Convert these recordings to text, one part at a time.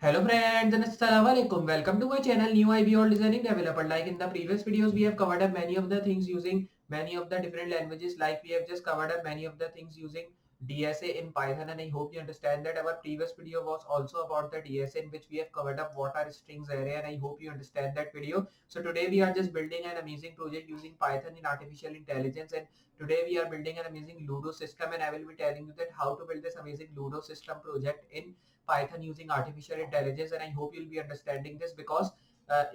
Hello friends and assalamualaikum. Welcome to my channel New IB or Designing Developer. Like in the previous videos, we have covered up many of the things using many of the different languages. Like we have just covered up many of the things using DSA in Python, and I hope you understand that our previous video was also about the DSA in which we have covered up what are strings array, and I hope you understand that video. So today we are just building an amazing project using Python in artificial intelligence, and today we are building an amazing Ludo system, and I will be telling you that how to build this amazing Ludo system project in Python using artificial intelligence, and I hope you'll be understanding this because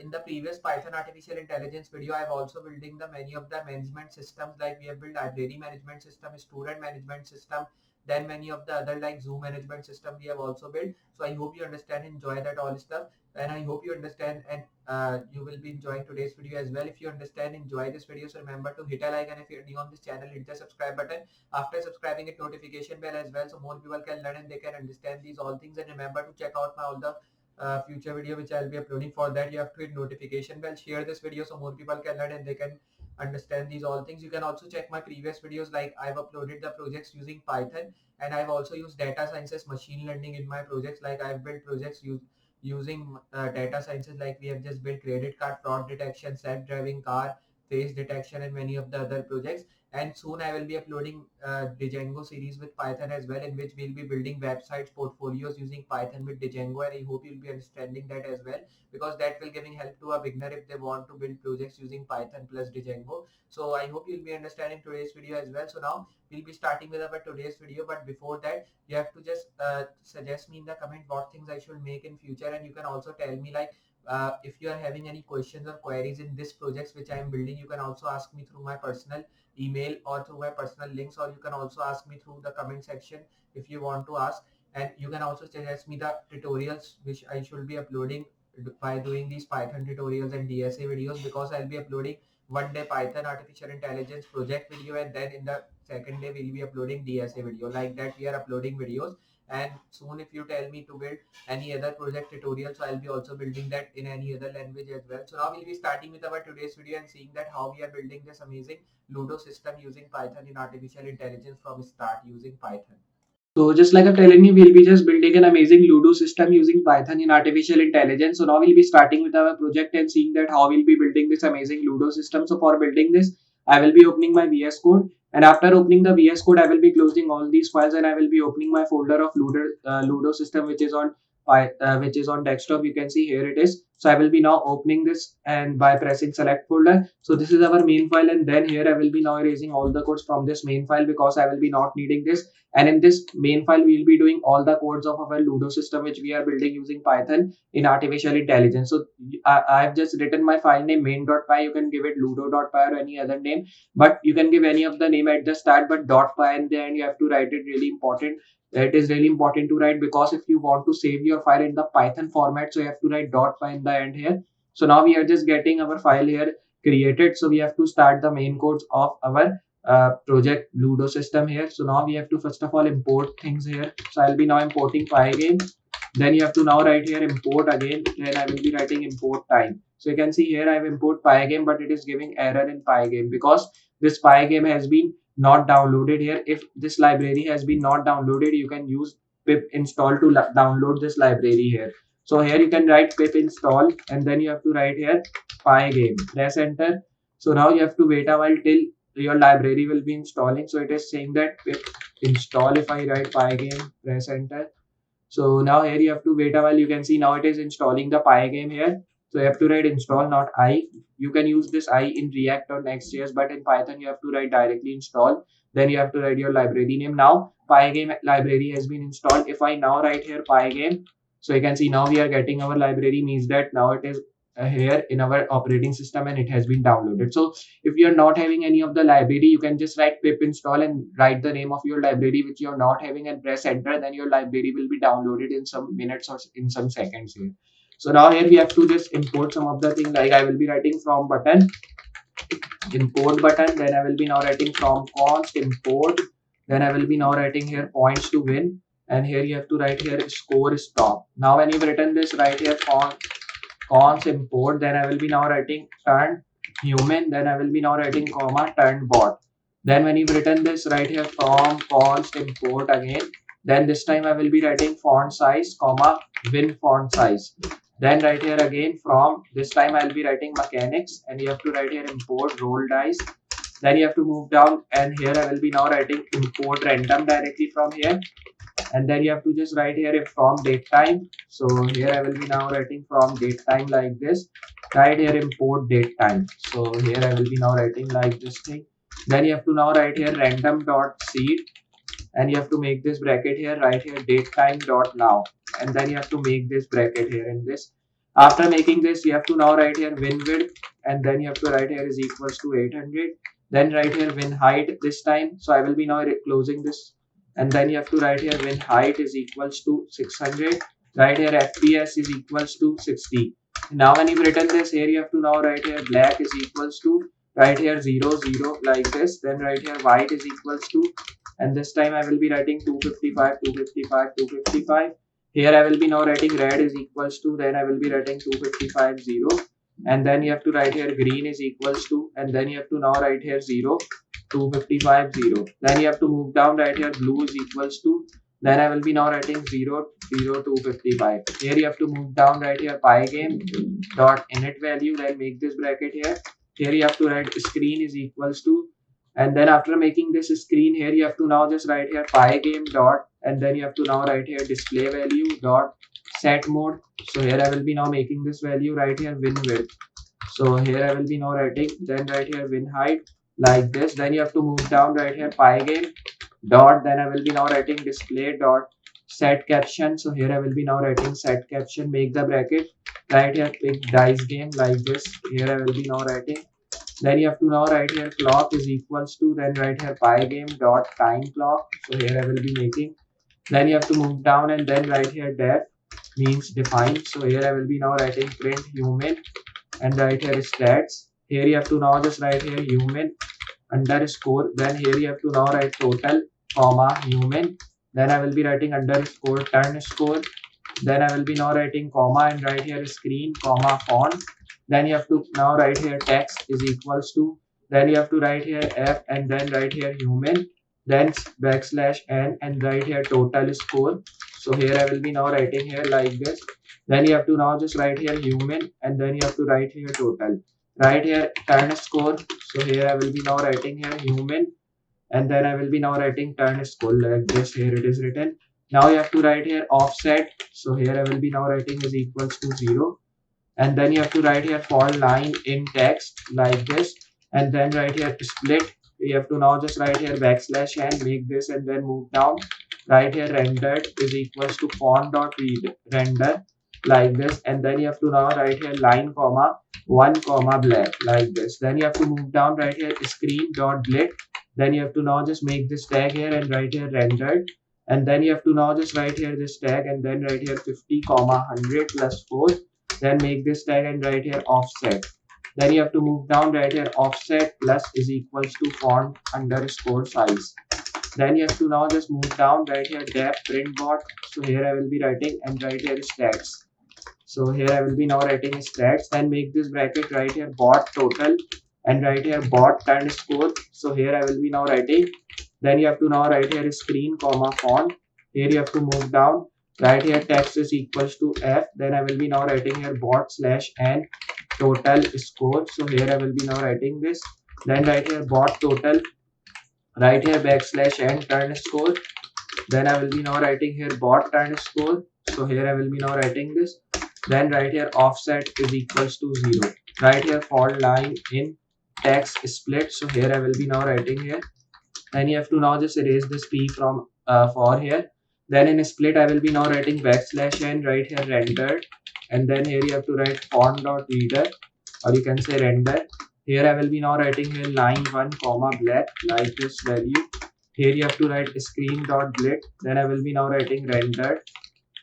in the previous Python artificial intelligence video, I've also building the many of the management systems, like we have built library management system, student management system, then many of the other like zoo management system we have also built. So I hope you understand, enjoy that all stuff, and I hope you understand, and you will be enjoying today's video as well. If you understand, enjoy this video, so remember to hit a like, and if you're new on this channel, hit the subscribe button. After subscribing, hit notification bell as well, so more people can learn and they can understand these all things. And remember to check out my all the future video which I'll be uploading. For that, you have to hit notification bell, share this video so more people can learn and they can understand these all things. You can also check my previous videos, like I've uploaded the projects using Python, and I've also used data sciences, machine learning in my projects. Like I've built projects using data sciences, like we have just built credit card fraud detection, self-driving car face detection, and many of the other projects. And soon I will be uploading Django series with Python as well, in which we'll be building websites, portfolios using Python with Django, and I hope you'll be understanding that as well, because that will giving help to a beginner if they want to build projects using Python plus Django. So I hope you'll be understanding today's video as well. So now we'll be starting with our today's video, but before that, you have to just suggest me in the comment what things I should make in future, and you can also tell me like if you are having any questions or queries in this projects which I am building. You can also ask me through my personal email or through my personal links, or you can also ask me through the comment section if you want to ask. And you can also suggest me the tutorials which I should be uploading by doing these Python tutorials and DSA videos, because I'll be uploading one day Python artificial intelligence project video, and then in the second day we'll be uploading DSA video. Like that we are uploading videos. And soon if you tell me to build any other project tutorial, so I'll be also building that in any other language as well. So now we'll be starting with our today's video and seeing that how we are building this amazing Ludo system using Python in artificial intelligence from start using Python. So just like I'm telling you, we'll be just building an amazing Ludo system using Python in artificial intelligence. So now we'll be starting with our project and seeing that how we'll be building this amazing Ludo system. So for building this, I will be opening my VS Code, and after opening the VS Code, I will be closing all these files, and I will be opening my folder of Ludo system which is on which is on desktop. You can see here it is. So I will be now opening this, and by pressing select folder. So this is our main file, and then here I will be now erasing all the codes from this main file because I will be not needing this. And in this main file, we will be doing all the codes of our Ludo system, which we are building using Python in artificial intelligence. So I've just written my file name main.py. You can give it ludo.py or any other name, but you can give any of the name at the start, but .py in the end, you have to write it really important. It is really important to write, because if you want to save your file in the Python format, so you have to write .py in the end here. So now we are just getting our file here created. So we have to start the main codes of our project Ludo system here. So now we have to first of all import things here. So I'll be now importing pygame. Then you have to now write here import again. Then I will be writing import time. So you can see here I have import pygame, but it is giving error in pygame because this pygame has been not downloaded here. If this library has been not downloaded, you can use pip install to download this library here. So here you can write pip install, and then you have to write here pygame. Press enter. So now you have to wait a while till your library will be installing. So it is saying that pip install. If I write pygame, press enter. So now here you have to wait a while. You can see now it is installing the pygame here. So you have to write install, not I. You can use this I in React or Next.js, but in Python you have to write directly install. Then you have to write your library name. Now pygame library has been installed. If I now write here pygame, so you can see now we are getting our library, means that now it is here in our operating system and it has been downloaded. So if you are not having any of the library, you can just write pip install and write the name of your library which you are not having and press enter. Then your library will be downloaded in some minutes or in some seconds here. So now here we have to just import some of the things, like I will be writing from button, import button. Then I will be now writing from const import. Then I will be now writing here points to win. And here you have to write here score stop. Now when you've written this, write here const import. Then I will be now writing turn human. Then I will be now writing comma turn bot. Then when you've written this, write here from const import again. Then this time I will be writing font size, comma, win font size. Then right here again from this time I'll be writing mechanics, and you have to write here import roll dice. Then you have to move down, and here I will be now writing import random directly from here. And then you have to just write here if from date time. So here I will be now writing from date time like this. Write here import date time. So here I will be now writing like this thing. Then you have to now write here random dot seed, and you have to make this bracket here, write here date time dot now, and then you have to make this bracket here in this. After making this, you have to now write here win width, and then you have to write here is equals to 800. Then write here win height this time. So I will be now closing this, and then you have to write here win height is equals to 600. Write here FPS is equals to 60. Now when you've written this here, you have to now write here black is equals to, write here 0 0 like this. Then write here white is equals to, and this time I will be writing 255 255 255. Here I will be now writing red is equals to, then I will be writing 255 0, and then you have to write here green is equals to, and then you have to now write here 0 255 0. Then you have to move down, right here blue is equals to, then I will be now writing 0 0 255. Here you have to move down, right here pygame dot init value, then make this bracket here. Here you have to write screen is equals to, and then after making this screen here, you have to now just write here pygame dot, and then you have to now write here display value dot set mode. So here I will be now making this value right here win width. So here I will be now writing, then right here win height like this. Then you have to move down, right here pygame dot, then I will be now writing display dot set caption. So here I will be now writing set caption, make the bracket, right here pick dice game like this. Here I will be now writing, then you have to now write here clock is equals to, then write here pygame dot time clock. So here I will be making, then you have to move down, and then write here def means define. So here I will be now writing print human, and write here stats. Here you have to now just write here human underscore, then here you have to now write total comma human, then I will be writing underscore turn score, then I will be now writing comma, and write here screen comma font. Then you have to now write here text is equals to, then you have to write here f, and then write here human, then backslash n, and write here total score. So here I will be now writing here like this. Then you have to now just write here human, and then you have to write here total. Write here turn score. So here I will be now writing here human, and then I will be now writing turn score like this. Here it is written. Now you have to write here offset. So here I will be now writing is equals to 0, and then you have to write here for line in text like this, and then write here split. You have to now just write here backslash and make this, and then move down, write here rendered is equals to font dot read render like this, and then you have to now write here line comma 1 comma black like this. Then you have to move down, right here screen dot glit, then you have to now just make this tag here and write here rendered, and then you have to now just write here this tag, and then write here 50 comma 100 plus 4, then make this tag and write here offset. Then you have to move down, right here offset plus is equals to font underscore size. Then you have to now just move down, right here def print bot. So here I will be writing, and write here stats. So here I will be now writing stats, then make this bracket, right here bot total, and write here bot turn score. So here I will be now writing, then you have to now write here screen comma font. Here you have to move down, right here text is equals to f, then I will be now writing here bot slash n total score. So here I will be now writing this, then write here bot total, right here backslash n turn score, then I will be now writing here bot turn score. So here I will be now writing this, then write here offset is equals to 0, right here for line in text split. So here I will be now writing here, and you have to now just erase this p from for here. Then in split I will be now writing backslash n, right here rendered, and then here you have to write font dot reader, or you can say render. Here I will be now writing here line 1 comma black like this value. Here you have to write screen dot glit, then I will be now writing rendered,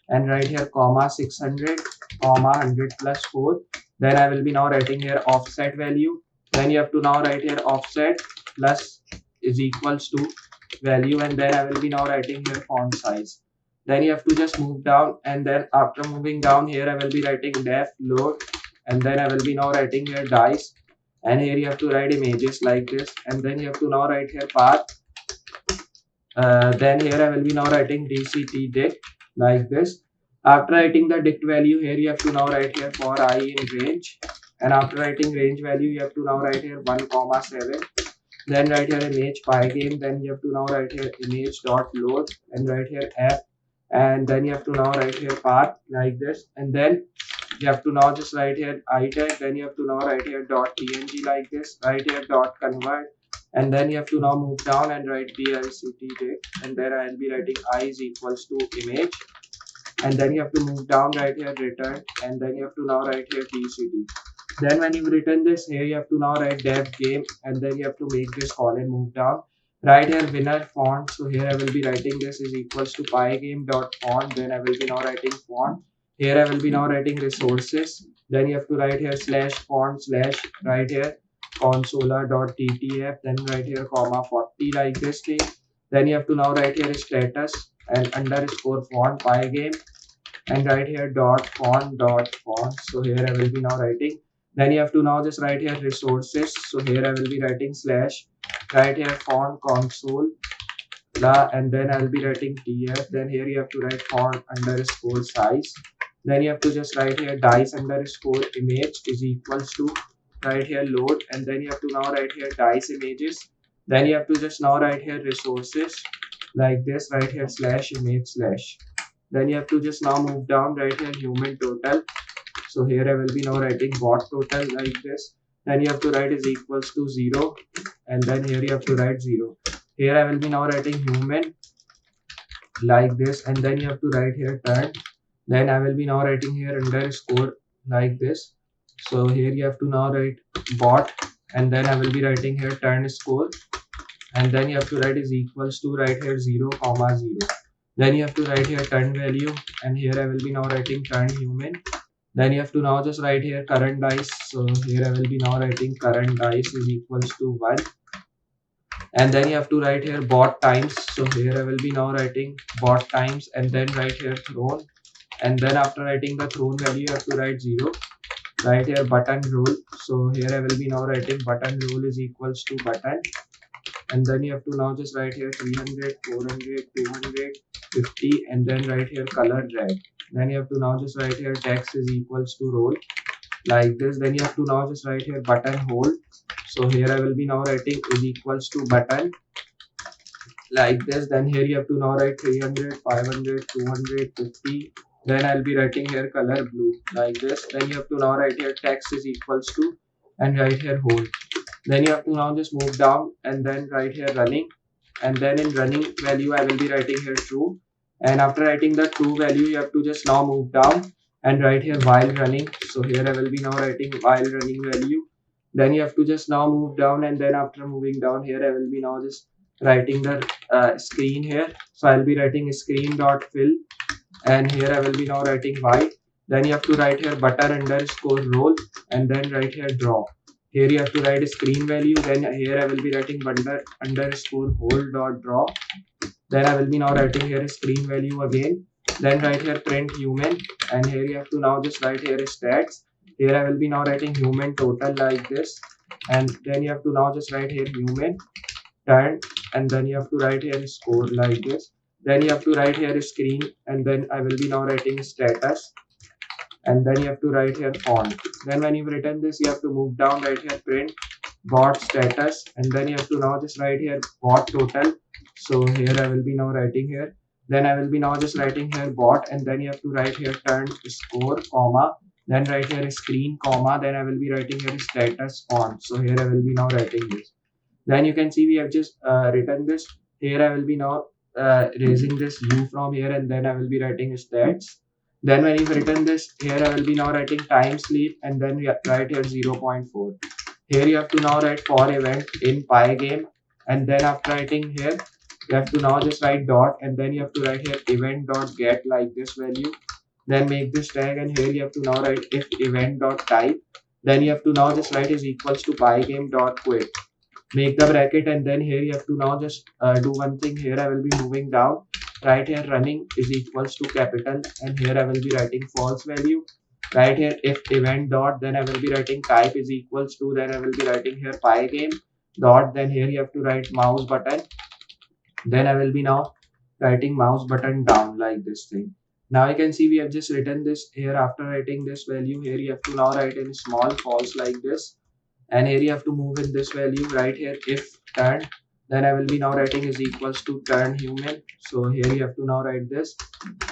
and write here comma 600 comma 100 plus 4. Then I will be now writing here offset value. Then you have to now write here offset plus is equals to value, and then I will be now writing here font size. Then you have to just move down, and then after moving down here I will be writing def load, and then I will be now writing here dice, and here you have to write images like this, and then you have to now write here path, Then here I will be now writing dct dict like this. After writing the dict value, here you have to now write here for I in range, and after writing range value, you have to now write here 1 comma 7. Then write here image pygame. Then you have to now write here image dot load and write here app, and then you have to now write here path like this, and then you have to now just write here I tag. Then you have to now write here dot png like this, write here dot convert, and then you have to now move down and write dlct date, and then I'll be writing I is equals to image, and then you have to move down right here return, and then you have to now write here tcd. Then when you return this, here you have to now write dev game, and then you have to make this column move down. Right here winner font. So here I will be writing this is equals to pygame dot font. Then I will be now writing font. Here I will be now writing resources. Then you have to write here slash font slash right here consola dot ttf. Then right here comma 40 like this thing. Then you have to now write here status and underscore font pygame, and right here dot font. So here I will be now writing. Then you have to now just write here resources. So here I will be writing slash right here font console la, and then I'll be writing tf. Then here you have to write font underscore size. Then you have to just write here dice underscore image is equals to right here load, and then you have to now write here dice images. Then you have to just now write here resources like this, right here slash image slash. Then you have to just now move down right here human total. So here I will be now writing bot total like this. Then you have to write is equals to 0, and then here you have to write 0. Here I will be now writing human like this, and then you have to write here turn. Then I will be now writing here underscore like this. So here you have to now write bot, and then I will be writing here turn score, and then you have to write is equals to right here 0 comma 0. Then you have to write here turn value, and here I will be now writing turn human. Then you have to now just write here current dice. So here I will be now writing current dice is equals to 1, and then you have to write here bot times. So here I will be now writing bot times, and then write here thrown, and then after writing the thrown value you have to write 0. Write here button roll. So here I will be now writing button roll is equals to button, and then you have to now just write here 300 400 200 50, and then write here color red. Then you have to now just write here text is equals to roll like this. Then you have to now just write here button hole. So here I will be now writing is equals to button like this. Then here you have to now write 300 500 200 50. Then I'll be writing here color blue like this. Then you have to now write here text is equals to, and write here hole. Then you have to now just move down and then write here running, and then in running value I will be writing here true, and after writing the true value you have to just now move down and write here while running. So here I will be now writing while running value. Then you have to just now move down, and then after moving down here I will be now just writing the screen here. So I'll be writing screen dot fill, and here I will be now writing white. Then you have to write here button underscore roll, and then write here draw. Here you have to write a screen value. Then here I will be writing button underscore hold dot draw. Then I will be now writing here a screen value again. Then write here print human, and here you have to now just write here stats. Here I will be now writing human total like this, and then you have to now just write here human turn, and then you have to write here score like this. Then you have to write here screen, and then I will be now writing status, and then you have to write here font. Then when you've written this, you have to move down, write here print bot status, and then you have to now just write here bot total. So here I will be now writing here. Then I will be now just writing here bot, and then you have to write here turn score comma, then write here screen comma, then I will be writing here status font. So here I will be now writing this. Then you can see we have just written this. Here I will be now raising this u from here, and then I will be writing stats. Then when you've written this, here I will be now writing time sleep, and then we write here 0.4. Here you have to now write for event in pygame, and then after writing here you have to now just write dot, and then you have to write here event dot get like this value. Then make this tag, and here you have to now write if event dot type. Then you have to now just write is equals to pygame dot quit. Make the bracket, and then here you have to now just do one thing. Here I will be moving down, right here running is equals to capital, and here I will be writing false value. Right here if event dot, then I will be writing type is equals to, then I will be writing here pygame dot, then here you have to write mouse button, Then I will be now writing mouse button down like this thing. Now you can see we have just written this here. After writing this value here, you have to now write in small false like this, and here you have to move in this value. Right here if turn, then I will be now writing is equals to turn human. So here you have to now write this,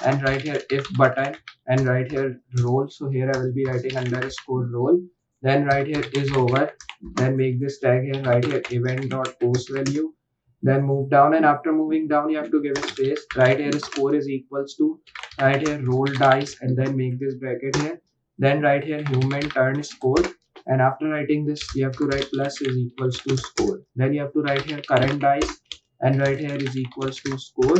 and right here if button, and right here roll. So here I will be writing underscore roll. Then right here is over. Then make this tag here. Right here event dot post value. Then move down, and after moving down you have to give a space. Right here score is equals to, right here roll dice, and then make this bracket here. Then right here human turn score, and after writing this you have to write plus is equals to score. Then you have to write here current dice, and right here is equals to score.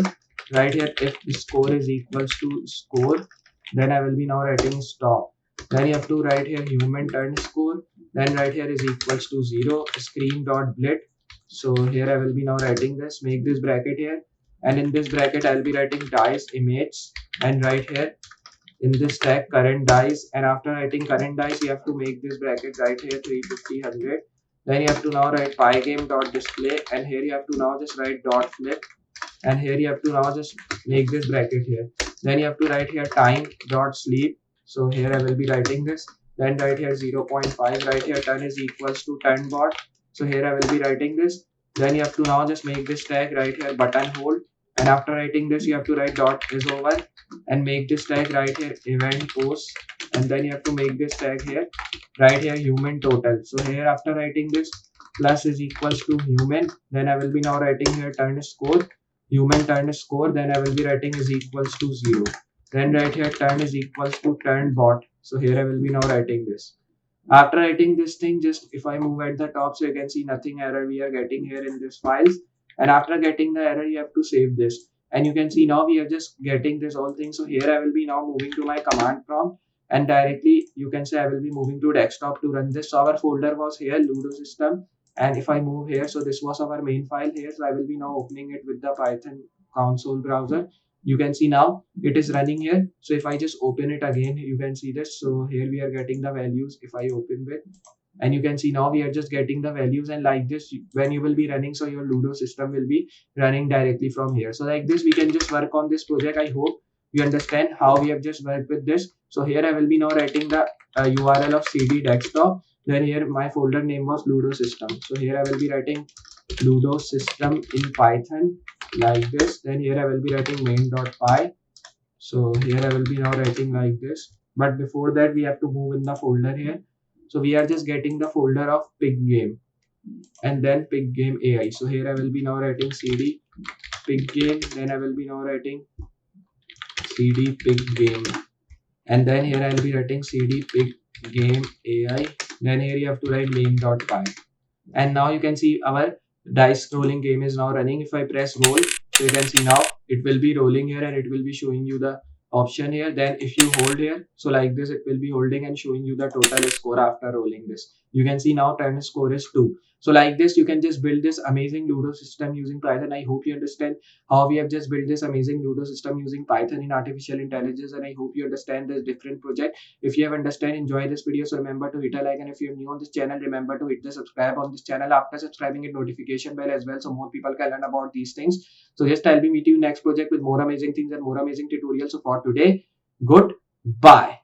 Right here if score is equals to score, then I will be now writing stop. Then you have to write here human turn score. Then right here is equals to 0 screen dot blit. So here I will be now writing this, make this bracket here, and in this bracket I'll be writing dice image, and right here in this tag current dice, and after writing current dice you have to make this bracket right here 350 100. Then you have to now write pygame dot display, and here you have to now just write dot flip, and here you have to now just make this bracket here. Then you have to write here time dot sleep. So here I will be writing this. Then right here 0.5, right here turn is equals to turn bot. So here I will be writing this. Then you have to now just make this tag right here button hold, and after writing this you have to write dot is over, and make this tag right here event post, and then you have to make this tag here right here human total. So here after writing this plus is equals to human, then I will be now writing here turn score, human turn score, then I will be writing is equals to 0. Then right here turn is equals to turn bot. So here I will be now writing this. After writing this thing, just if I move at the top, so you can see nothing error we are getting here in this files. And after getting the error, you have to save this. And you can see now we are just getting this whole thing. So here I will be now moving to my command prompt, and directly you can say I will be moving to desktop to run this. So our folder was here, Ludo system. And if I move here, so this was our main file here. So I will be now opening it with the Python console browser. You can see now it is running here. So if I just open it again, you can see this. So here we are getting the values. If I open with, and you can see now we are just getting the values, and like this when you will be running, so your Ludo system will be running directly from here. So like this we can just work on this project. I hope you understand how we have just worked with this. So here I will be now writing the URL of cd desktop. Then here my folder name was Ludo system. So here I will be writing Ludo system in Python like this. Then here I will be writing main.py. So here I will be now writing like this. But before that we have to move in the folder here. So we are just getting the folder of pig game, and then pig game AI. So here I will be now writing cd pig game. Then I will be now writing cd pig game, and then here I will be writing cd pig game AI. Then here you have to write main.py. And now you can see our dice scrolling game is now running. If I press roll, so you can see now it will be rolling here, and it will be showing you the option here. Then if you hold here, so like this, it will be holding and showing you the total score after rolling this. You can see now turn score is 2. So like this you can just build this amazing Ludo system using Python. I hope you understand how we have just built this amazing Ludo system using Python in artificial intelligence, and I hope you understand this different project. If you have understand, enjoy this video, so remember to hit a like, and if you're new on this channel, remember to hit the subscribe on this channel. After subscribing, hit notification bell as well, so more people can learn about these things. So just I'll be meeting you next project with more amazing things and more amazing tutorials. So for today, goodbye.